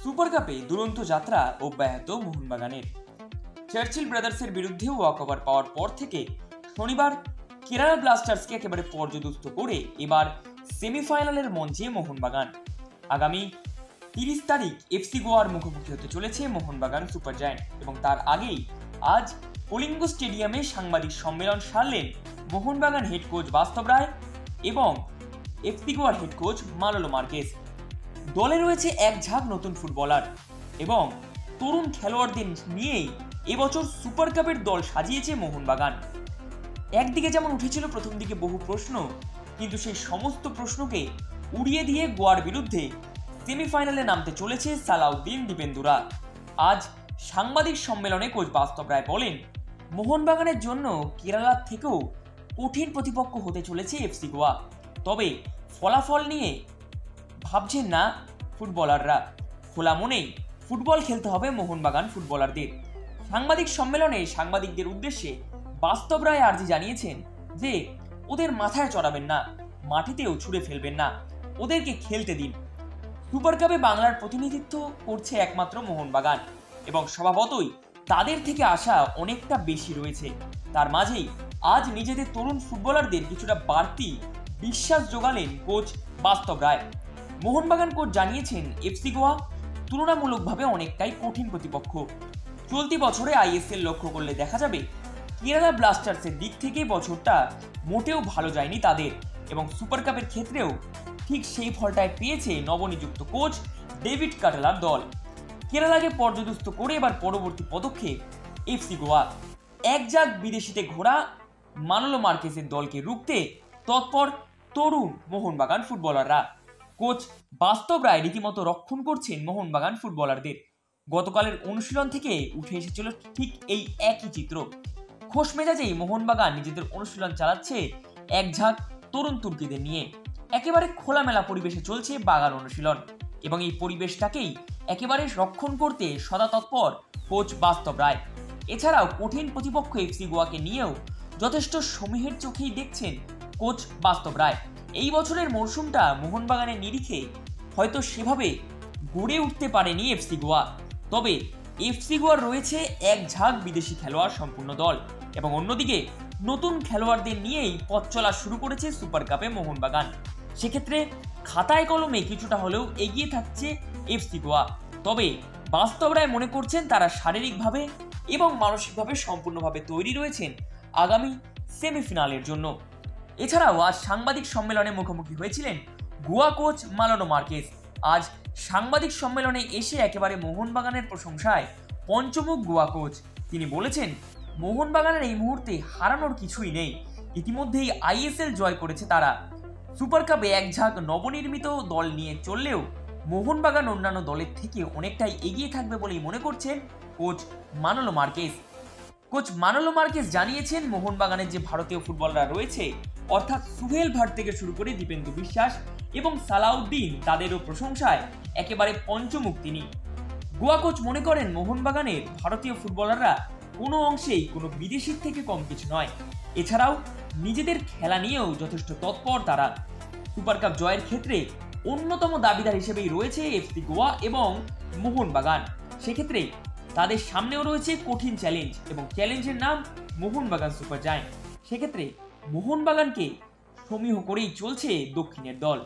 Super কাপে দুরন্ত যাত্রা অব্যাহত মোহনবাগানের। চার্চিল ব্রাদার্সের বিরুদ্ধে ওয়াকওভার পাওয়ার পর থেকে শনিবার কেরালা ব্লাস্টার্সকে একেবারে পর্যদস্ত করে এবার সেমিফাইনালের মঞ্চে মোহনবাগান। আগামী 30 তারিখ এফসি গোয়ার মুখোমুখি হতে চলেছে মোহনবাগান সুপার জায়ান্ট এবং তার আগেই আজ কলিঙ্গ স্টেডিয়ামে সাংবাদিক সম্মেলন সারলেন মোহনবাগান হেড কোচ বাস্তব রায় এবং এফসি গোয়ার হেড কোচ মালোলো মার্কেস। দলে রয়েছে এক ঝাঁক নতুন ফুটবলার এবং তরুণ খেলোয়াড়দের নিয়েই এবছর সুপার কাপের দল সাজিয়েছে মোহনবাগান। একদিকে যেমন উঠেছিল প্রথম দিকে বহু প্রশ্ন, কিন্তু সেই সমস্ত প্রশ্নকে উড়িয়ে দিয়ে গোয়ার বিরুদ্ধে সেমিফাইনালে নামতে চলেছে সালাউদ্দিন দীপেন্দুরা। আজ সাংবাদিক সম্মেলনে কোচ বাস্তব রায় বলেন, মোহনবাগানের জন্য কেরালার থেকেও কঠিন প্রতিপক্ষ হতে চলেছে এফসি গোয়া। তবে ফলাফল নিয়ে ভাবছেন না ফুটবলাররা, খোলা মনেই ফুটবল খেলতে হবে মোহনবাগান ফুটবলারদের। সাংবাদিক সম্মেলনে সাংবাদিকদের উদ্দেশ্যে বাস্তব রায় আর্জি জানিয়েছেন যে ওদের মাথায় চড়াবেন না, মাটিতেও ছুঁড়ে ফেলবেন না, ওদেরকে খেলতে দিন। সুপার কাপে বাংলার প্রতিনিধিত্ব করছে একমাত্র মোহনবাগান এবং স্বভাবতই তাদের থেকে আশা অনেকটা বেশি রয়েছে। তার মাঝেই আজ নিজেদের তরুণ ফুটবলারদের কিছুটা বাড়তি বিশ্বাস জোগালেন কোচ বাস্তব রায়। মোহনবাগান কোচ জানিয়েছেন, এফসি গোয়া তুলনামূলকভাবে অনেকটাই কঠিন প্রতিপক্ষ। চলতি বছরে আইএসএল লক্ষ্য করলে দেখা যাবে কেরালা ব্লাস্টার্সের দিক থেকে বছরটা মোটেও ভালো যায়নি তাদের এবং সুপার কাপের ক্ষেত্রেও ঠিক সেই ফলটাই পেয়েছে নবনিযুক্ত কোচ ডেভিড কাটালার দল। কেরালাকে পর্যদস্ত করে এবার পরবর্তী পদক্ষেপ এফসি গোয়া। এক ঝাঁক বিদেশিতে ঘোরা মানোলো মার্কেসের দলকে রুখতে তৎপর তরুণ মোহনবাগান ফুটবলাররা। কোচ বাস্তব রায় রীতিমতো রক্ষণ করছেন মোহনবাগান ফুটবলারদের। গতকালের অনুশীলন থেকে উঠে এসেছিল ঠিক এই একই চিত্র। খোশ মেজাজেই মোহনবাগান নিজেদের অনুশীলন চালাচ্ছে এক ঝাঁক তরুণ তুর্কিদের নিয়ে। একেবারে খোলামেলা পরিবেশে চলছে বাগান অনুশীলন এবং এই পরিবেশটাকেই একেবারে রক্ষণ করতে সদা তৎপর কোচ বাস্তব রায়। এছাড়াও কঠিন প্রতিপক্ষ এফসি গোয়াকে নিয়েও যথেষ্ট সমীহের চোখেই দেখছেন কোচ বাস্তব রায়। এই বছরের মরশুমটা মোহনবাগানের নিরিখে হয়তো সেভাবে গড়ে উঠতে পারেনি এফসি গোয়া, তবে এফসি গোয়ার রয়েছে এক ঝাঁক বিদেশি খেলোয়াড় সম্পূর্ণ দল এবং অন্যদিকে নতুন খেলোয়াড়দের নিয়েই পথ চলা শুরু করেছে সুপার কাপে মোহনবাগান। সেক্ষেত্রে খাতায় কলমে কিছুটা হলেও এগিয়ে থাকছে এফসি গোয়া, তবে বাস্তব রায় মনে করছেন তারা শারীরিকভাবে এবং মানসিকভাবে সম্পূর্ণভাবে তৈরি রয়েছেন আগামী সেমিফাইনালের জন্য। এছাড়াও আজ সাংবাদিক সম্মেলনে মুখোমুখি হয়েছিলেন গোয়া কোচ মালোলো মার্কেস। আজ সাংবাদিক সম্মেলনে এসে একেবারে মোহনবাগানের প্রশংসায় পঞ্চমুখ গোয়া কোচ। তিনি বলেছেন, মোহনবাগানের এই মুহূর্তে হারানোর কিছুই নেই, ইতিমধ্যেই আইএসএল জয় করেছে তারা। সুপার কাপে এক ঝাঁক নবনির্মিত দল নিয়ে চললেও মোহনবাগান অন্যান্য দলের থেকে অনেকটাই এগিয়ে থাকবে বলেই মনে করছেন coach Manolo Marquez. Coach Manolo Marquez জানিয়েছেন, মোহনবাগানের যে ভারতীয় ফুটবলাররা রয়েছে অর্থাৎ সুহেল ভাট থেকে শুরু করে দীপেন্দু বিশ্বাস এবং সালাউদ্দিন, তাদেরও প্রশংসায় একেবারে পঞ্চমুখ তিনি। গোয়া কোচ মনে করেন মোহনবাগানের ভারতীয় ফুটবলাররা কোনো অংশেই কোনো বিদেশির থেকে কম কিছু নয়। এছাড়াও নিজেদের খেলা নিয়েও যথেষ্ট তৎপর তারা। সুপার কাপ জয়ের ক্ষেত্রে অন্যতম দাবিদার হিসেবেই রয়েছে এফসি গোয়া এবং মোহনবাগান। সেক্ষেত্রে তাদের সামনেও রয়েছে কঠিন চ্যালেঞ্জ এবং চ্যালেঞ্জের নাম মোহনবাগান সুপার জায়ান্ট। সেক্ষেত্রে মোহনবাগানকে সমীহ করেই চলছে দক্ষিণের দল।